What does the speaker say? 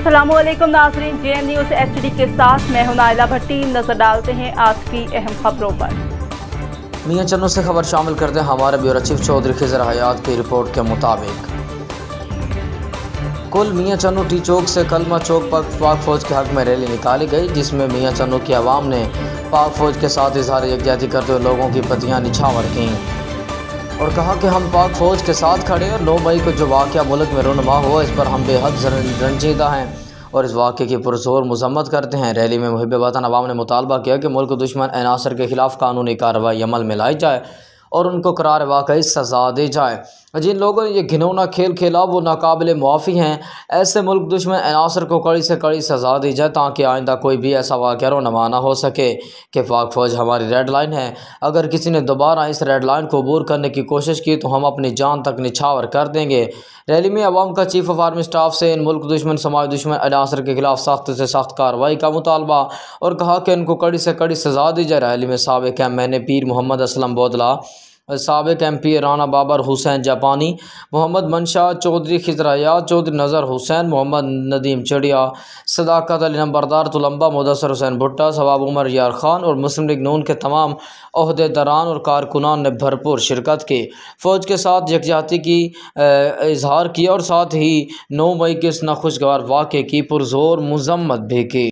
अस्सलामुअलैकुम नाज़रीन, JN news HD के साथ मैं हूं नाइला भट्टी। नजर डालते हैं आज की अहम खबरों पर। मियां चन्नू से खबर शामिल करते हैं हमारे ब्यूरो चीफ चौधरी खिजर हयात की रिपोर्ट के मुताबिक कुल मियां चन्नू टी चौक से कलमा चौक पर पाक फौज के हक में रैली निकाली गई, जिसमें मियां चन्नू की आवाम ने पाक फौज के साथ इजहार यकजहती करते हुए लोगों की पत्तियां निछावर कीं और कहा कि हम पाक फौज के साथ खड़े और 9 मई को जो वाक़या मुल्क में रूनुमा हुआ इस पर हम बेहद रंजीदा हैं और इस वाक़े की पुरजोर मजम्मत करते हैं। रैली में मुहिब वतन अवाम ने मुतालबा किया कि मुल्क दुश्मन अनासर के खिलाफ कानूनी कार्रवाई अमल में लाई जाए और उनको करार वाकई सज़ा दी जाए। जिन लोगों ने ये घिनौना खेल खेला वो नाकाबिल मुआफ़ी हैं। ऐसे मुल्क दुश्मन अनासर को कड़ी से कड़ी सज़ा दी जाए ताकि आइंदा कोई भी ऐसा वाक़या रोनमा ना हो सके कि पाक फ़ौज हमारी रेड लाइन है। अगर किसी ने दोबारा इस रेड लाइन को अबूर करने की कोशिश की तो हम अपनी जान तक निछावर कर देंगे। रैली में अवाम का चीफ ऑफ आर्मी स्टाफ से इन मुल्क दुश्मन समाज दुश्मन अनासर के खिलाफ सख्त से सख्त कार्रवाई का मुतालबा और कहा कि इनको कड़ी से कड़ी सज़ा दी जाए। रैली में साबिक़ MNA पीर मोहम्मद असलम बोदला, साबिक़ MP राना बाबर हुसैन जापानी, मोहम्मद मनशा चौधरी खिजर हयात चौधरी नज़र हुसैन, मोहम्मद नदीम चढ़िया, सदाकत अली नंबरदार तुलंबा, मुदस्सर हुसैन भुट्टा, सवाब उमर यार खान और मुस्लिम लीग नून के तमाम ओहदेदारान और कारकुनान ने भरपूर शिरकत की, फ़ौज के साथ यकजहती की इजहार किया और साथ ही 9 मई के इस नाखुशगवार वाक़े की पुरजोर मजम्मत भी की।